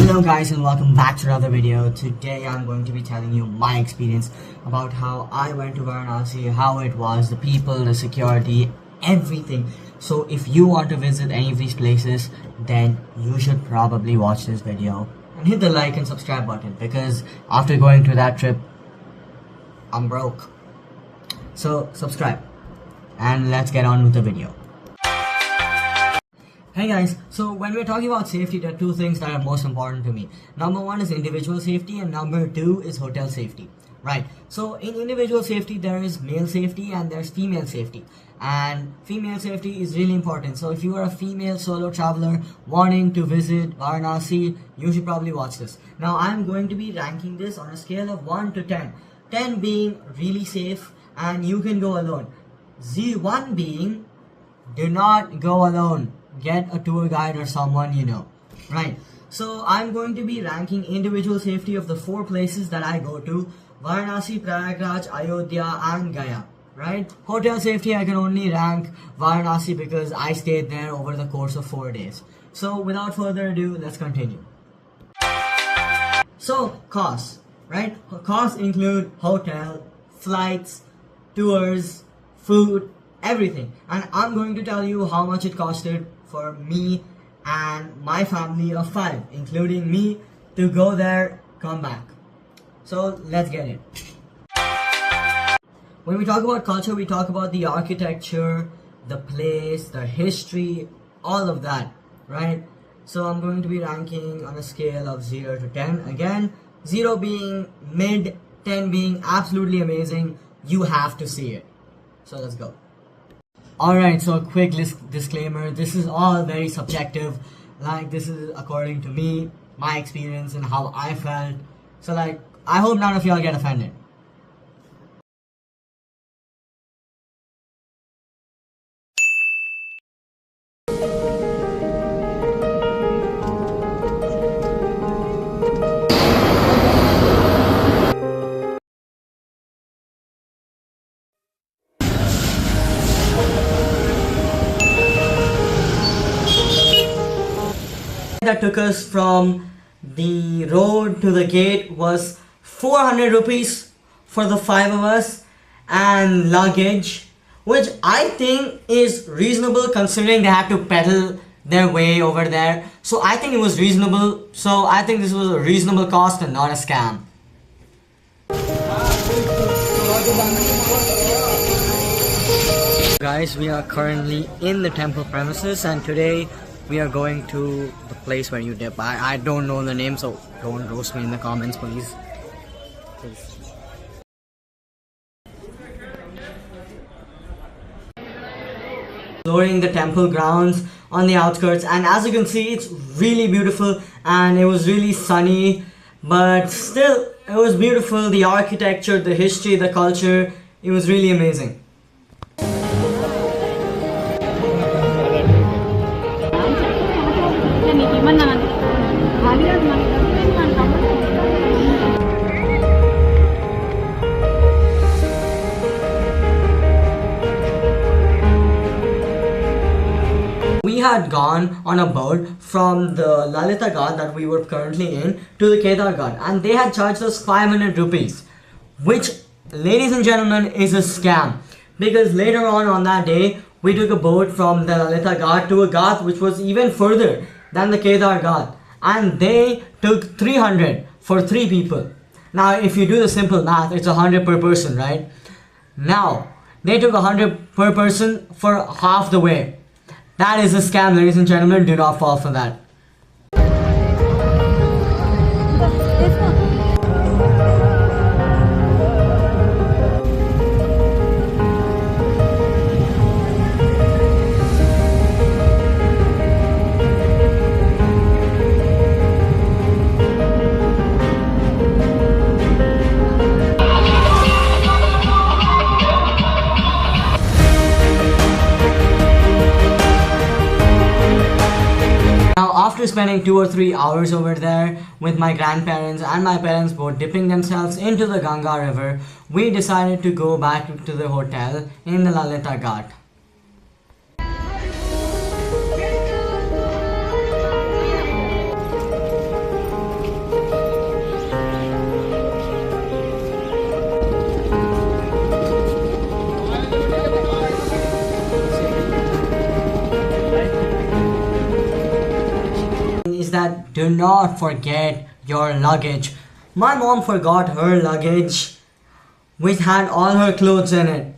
Hello guys and welcome back to another video. Today I'm going to be telling you my experience about how I went to Varanasi, how it was, the people, the security, everything. So if you want to visit any of these places, then you should probably watch this video and hit the like and subscribe button, because after going to that trip, I'm broke. So subscribe and let's get on with the video. Hey guys, so when we're talking about safety, there are two things that are most important to me. Number one is individual safety and number two is hotel safety. Right, so in individual safety there is male safety and there's female safety, and female safety is really important. So if you are a female solo traveler wanting to visit Varanasi, you should probably watch this. Now I'm going to be ranking this on a scale of 1 to 10. 10 being really safe and you can go alone. 1 being do not go alone. Get a tour guide or someone you know. Right, so I'm going to be ranking individual safety of the 4 places that I go to: Varanasi, Prayagraj, Ayodhya and Gaya. Right, hotel safety I can only rank Varanasi because I stayed there over the course of 4 days. So without further ado, let's continue. So costs, right? Costs include hotel, flights, tours, food, everything, and I'm going to tell you how much it costed for me and my family of 5, including me, to go there, come back. So let's get it. When we talk about culture, we talk about the architecture, the place, the history, all of that, right? So I'm going to be ranking on a scale of 0 to 10. Again, 0 being mid, 10 being absolutely amazing. You have to see it. So let's go. Alright, so a quick disclaimer, this is all very subjective. Like, this is according to me, my experience and how I felt. So like, I hope none of y'all get offended. That took us from the road to the gate was 400 rupees for the 5 of us, and luggage, which I think is reasonable considering they had to pedal their way over there. So I think it was reasonable. So I think this was a reasonable cost and not a scam. Guys, we are currently in the temple premises and today we are going to the place where you dip. I don't know the name, so don't roast me in the comments, please. Exploring the temple grounds on the outskirts, and as you can see, it's really beautiful and it was really sunny, but still, it was beautiful. The architecture, the history, the culture, it was really amazing. We had gone on a boat from the Lalita Ghat that we were currently in to the Kedar Ghat, and they had charged us 500 rupees, which, ladies and gentlemen, is a scam, because later on that day we took a boat from the Lalita Ghat to a Ghat which was even further than the Kedar Ghat, and they took 300 for 3 people. Now if you do the simple math, it's 100 per person, right? Now they took 100 per person for half the way. That is a scam, ladies and gentlemen. Do not fall for that. After spending 2 or 3 hours over there with my grandparents and my parents both dipping themselves into the Ganga river, we decided to go back to the hotel in the Lalita Ghat. that do not forget your luggage. My mom forgot her luggage, which had all her clothes in it.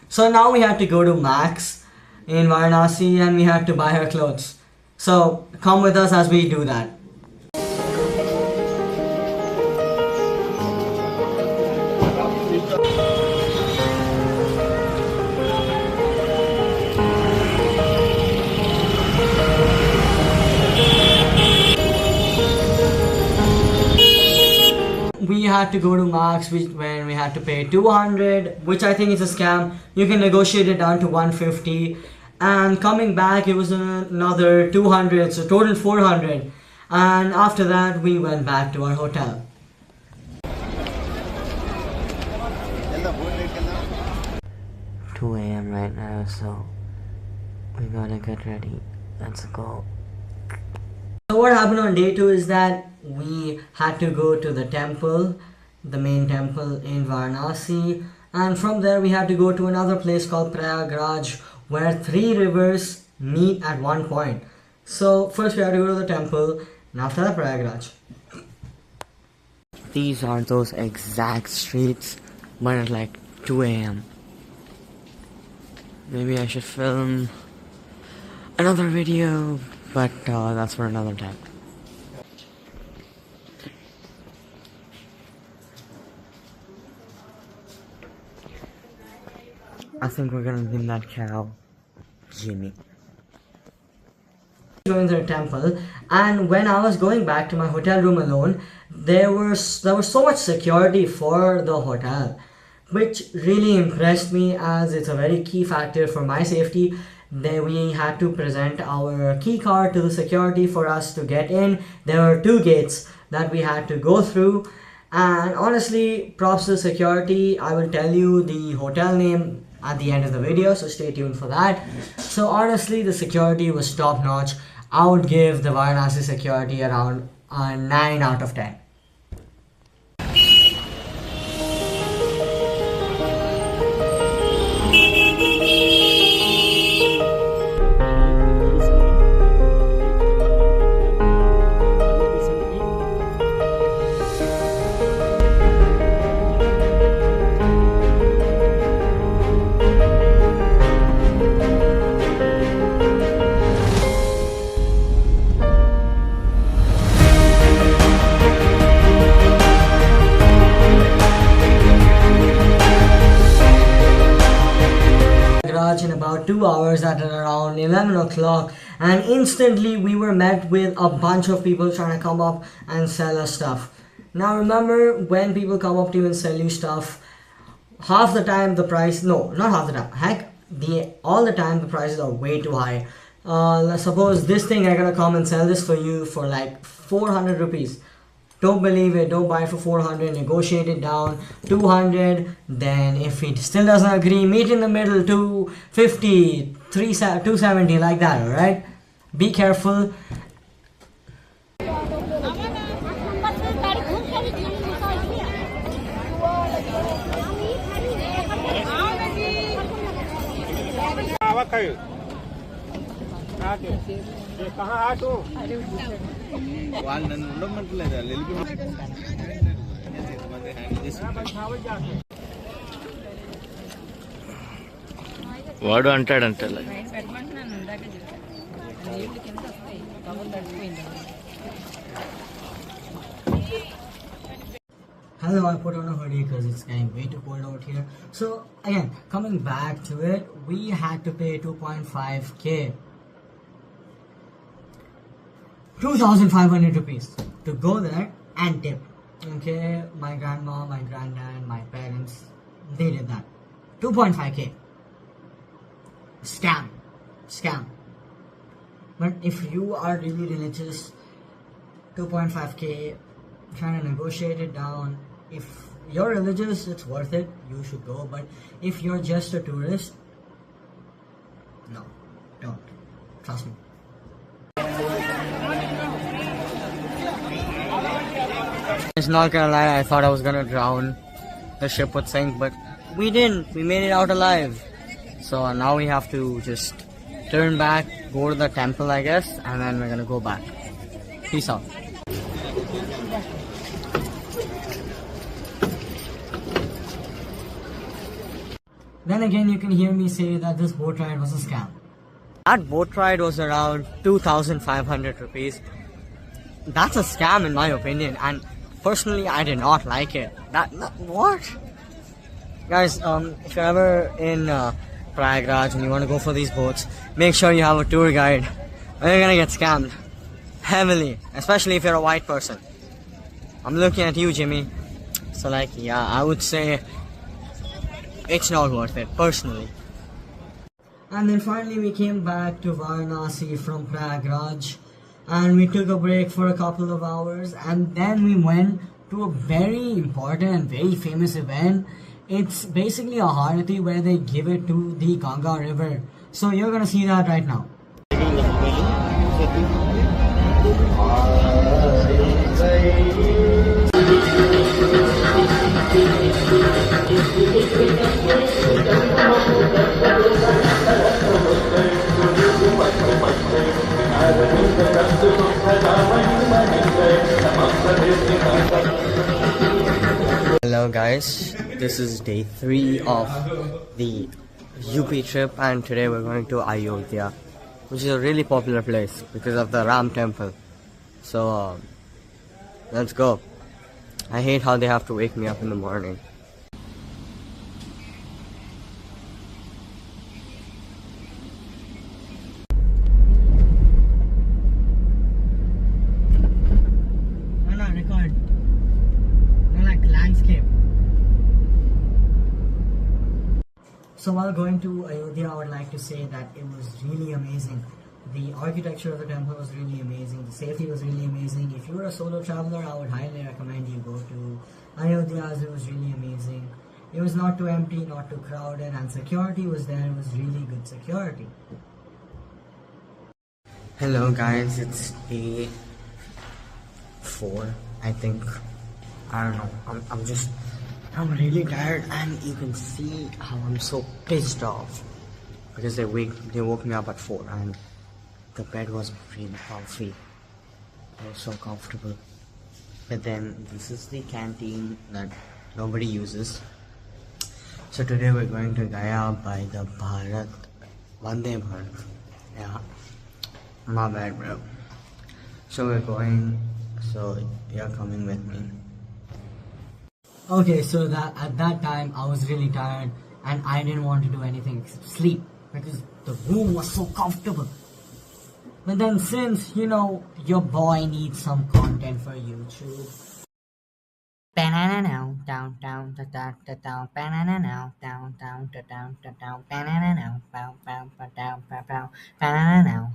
So now we had to go to Max in Varanasi and we had to buy her clothes. So come with us as we do that. We had to go to Max when we had to pay 200, which I think is a scam. You can negotiate it down to 150, and coming back it was another 200, so total 400. And after that we went back to our hotel. Two a.m. right now, so we gotta get ready. Let's go. So what happened on day 2 is that we had to go to the temple, the main temple in Varanasi, and from there we had to go to another place called Prayagraj, where 3 rivers meet at one point. So first we had to go to the temple, and after that Prayagraj. These aren't those exact streets, but at like 2 a.m. Maybe I should film another video, but that's for another time. I think we're gonna name that cow Jimmy. Going to the temple, and when I was going back to my hotel room alone, there was so much security for the hotel, which really impressed me, as it's a very key factor for my safety. Then we had to present our key card to the security for us to get in. There were 2 gates that we had to go through, and honestly, props to security. I will tell you the hotel name at the end of the video, so stay tuned for that. So honestly, the security was top notch. I would give the Varanasi security around a 9 out of 10. In about 2 hours at around 11 o'clock, and instantly we were met with a bunch of people trying to come up and sell us stuff. Now remember, when people come up to you and sell you stuff, half the time the price, no, not half the time, heck, all the time the prices are way too high. Suppose this thing, I gotta come and sell this for you for like 400 rupees. Don't believe it, don't buy it for 400, negotiate it down 200. Then if it still doesn't agree, meet in the middle, 250, 270, like that. All right, be careful. వాడు అంటాడంటే Hello, I put on a hoodie because it's getting way too cold out here. So again, coming back to it, we had to pay 2.5k, 2,500 rupees to go there and tip. Okay, my grandma, my granddad, my parents, they did that. 2.5k. Scam. But if you are really religious, 2.5k, trying to negotiate it down. If you're religious, it's worth it, you should go. But if you're just a tourist, no, don't. Trust me. It's not gonna lie, I thought I was gonna drown. The ship would sink, but we didn't. We made it out alive. So now we have to just turn back, go to the temple, I guess, and then we're gonna go back. Peace out. Then again, you can hear me say that this boat ride was a scam. That boat ride was around 2,500 rupees. That's a scam in my opinion, and personally I did not like it. What? Guys, if you're ever in Prayagraj and you want to go for these boats, make sure you have a tour guide or you're gonna get scammed heavily, especially if you're a white person. I'm looking at you, Jimmy. So like, yeah, I would say it's not worth it, personally. And then finally we came back to Varanasi from Prayagraj, and we took a break for a couple of hours, and then we went to a very important and very famous event. It's basically a harati where they give it to the Ganga river. So you're gonna see that right now. Hello guys, this is day 3 of the UP trip, and today we're going to Ayodhya, which is a really popular place because of the Ram temple. So let's go. I hate how they have to wake me up in the morning. Record. Like landscape. So while going to Ayodhya, I would like to say that it was really amazing. The architecture of the temple was really amazing. The safety was really amazing. If you were a solo traveler, I would highly recommend you go to Ayodhya, as it was really amazing. It was not too empty, not too crowded, and security was there. It was really good security. Hello guys, it's day 4, I think. I don't know. I'm really tired, and you can see how I'm so pissed off because they woke me up at 4, and the bed was really comfy. It was so comfortable. But then this is the canteen that nobody uses. So today we're going to Gaya by the Vande Bharat. Yeah, my bad, bro. So we're going. So you're coming with me. Okay, so at that time I was really tired and I didn't want to do anything except sleep because the room was so comfortable. But then since, you know, your boy needs some content for YouTube. Banana down down da da da down banana now down down da down da down banana now bow bow ba down bow bow banana now.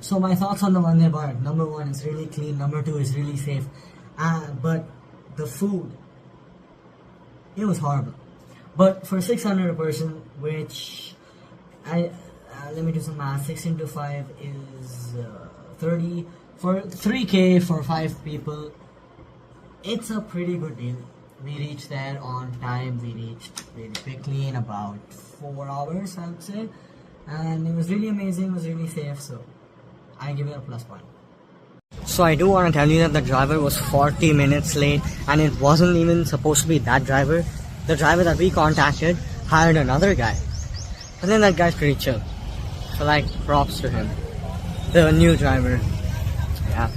So my thoughts on the Vande Bharat: number 1, it's really clean. Number 2, it's really safe. But the food, it was horrible. But for 600 a person, which let me do some math. 6 into 5 is 30. For 3K for 5 people, it's a pretty good deal. We reached there on time. We reached really quickly in about 4 hours, I would say. And it was really amazing. It was really safe. So I give it a plus point. So I do want to tell you that the driver was 40 minutes late, and it wasn't even supposed to be that driver. The driver that we contacted hired another guy, and then that guy's pretty chill. So like, props to him. The new driver. Yeah.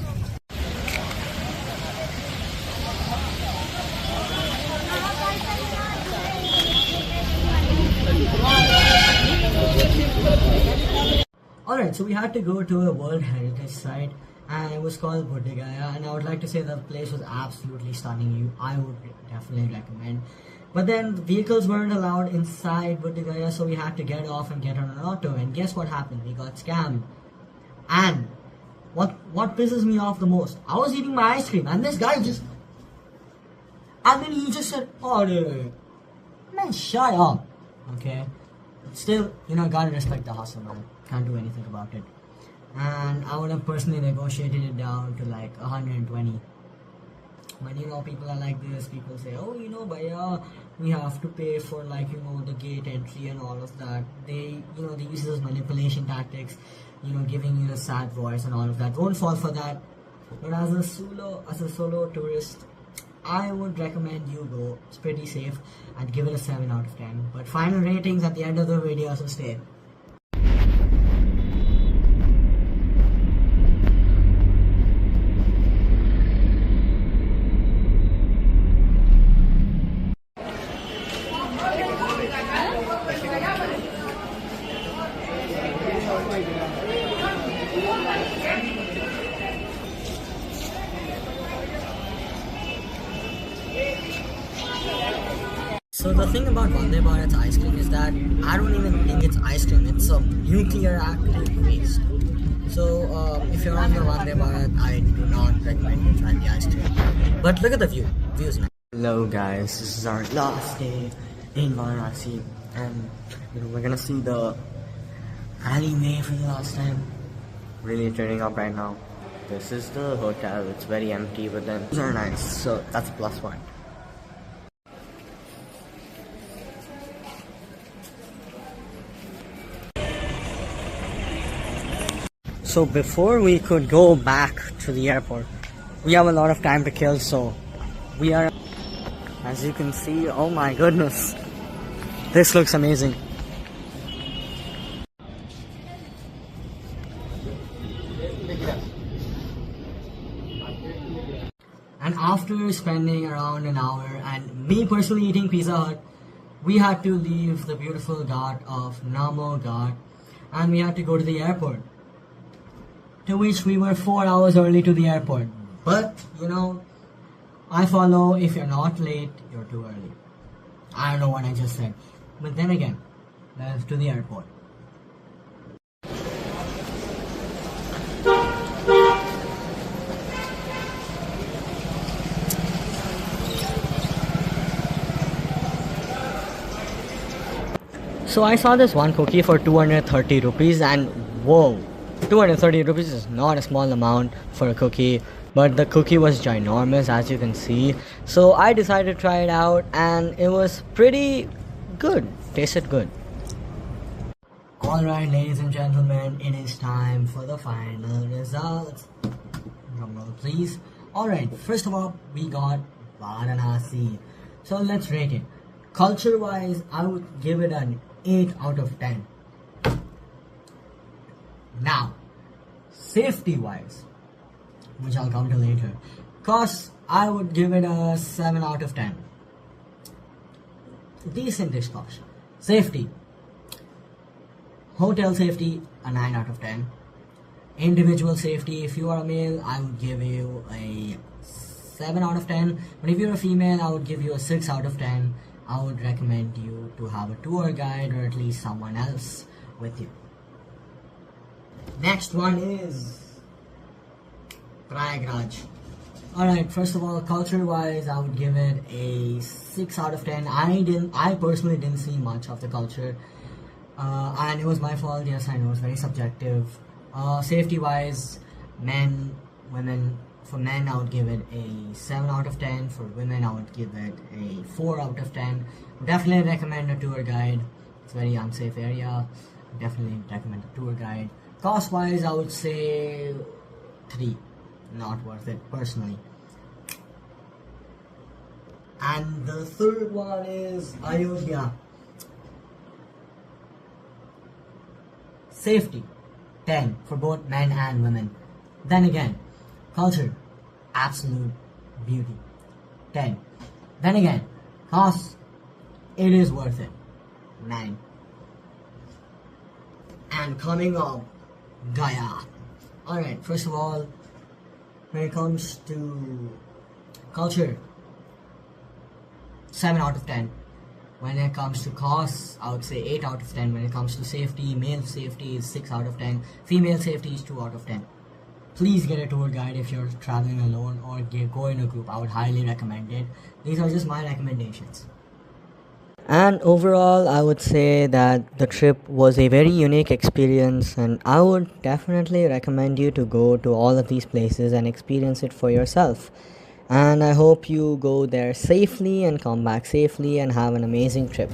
Alright, so we had to go to a World Heritage Site, and it was called Gaya, and I would like to say the place was absolutely stunning. I would definitely recommend. But then the vehicles weren't allowed inside Gaya, so we had to get off and get on an auto. And guess what happened? We got scammed. And what pisses me off the most? I was eating my ice cream, and this guy and then he just said, "Oh, dude, man, shut up." Okay. Still, gotta respect the hustle, man. Can't do anything about it. And I would have personally negotiated it down to like 120. When people are like this, people say, "Oh, Bhaiya, we have to pay for the gate entry and all of that." They use those manipulation tactics, giving you the sad voice and all of that. Don't fall for that. But as a solo tourist, I would recommend you go. It's pretty safe. I'd give it a 7 out of 10. But final ratings at the end of the video, so stay. So the thing about Vande Bharat's ice cream is that I don't even think it's ice cream, it's a nuclear active waste. So if you're on the Vande Bharat, I do not recommend you try the ice cream. But look at the views now. Hello guys, this is our last day in Varanasi, and we're gonna see the alleyway for the last time. Really turning up right now. This is the hotel, it's very empty, but then these are nice, so that's a plus point. So before we could go back to the airport, we have a lot of time to kill, so we are, as you can see, oh my goodness, this looks amazing. And after spending around an hour and me personally eating Pizza Hut, we had to leave the beautiful Ghat of Namo Ghat and we had to go to the airport. To which we were 4 hours early to the airport. But, I follow, if you're not late, you're too early. I don't know what I just said. But then again, that's to the airport. So I saw this one cookie for 230 rupees and whoa. 230 rupees is not a small amount for a cookie, but the cookie was ginormous, as you can see. So I decided to try it out and it was pretty good. Tasted good. Alright, ladies and gentlemen, it is time for the final results. Drumroll please. Alright, first of all, we got Varanasi. So let's rate it. Culture wise, I would give it an 8 out of 10. Now, safety wise, which I'll come to later, cost, I would give it a 7 out of 10. Decentish cost. Safety, hotel safety, a 9 out of 10. Individual safety, if you are a male, I would give you a 7 out of 10. But if you're a female, I would give you a 6 out of 10. I would recommend you to have a tour guide or at least someone else with you. Next one is Prayagraj. Alright, first of all, culture wise, I would give it a 6 out of 10. I personally didn't see much of the culture. And it was my fault, yes, I know, it's very subjective. Safety wise, men, women, for men I would give it a 7 out of 10. For women I would give it a 4 out of 10. Definitely recommend a tour guide. It's a very unsafe area. Definitely recommend a tour guide. Cost wise, I would say 3. Not worth it, personally. And the third one is Ayodhya. Safety, 10 for both men and women. Then again, culture, absolute beauty, 10. Then again, cost, it is worth it, 9. And coming up, Gaya. Alright, first of all, When it comes to culture, 7 out of 10. When it comes to costs, I would say 8 out of 10. When it comes to safety, male safety is 6 out of 10. Female safety is 2 out of 10. Please get a tour guide if you're traveling alone, or go in a group. I would highly recommend it. These are just my recommendations. And overall, I would say that the trip was a very unique experience, and I would definitely recommend you to go to all of these places and experience it for yourself. And I hope you go there safely and come back safely and have an amazing trip.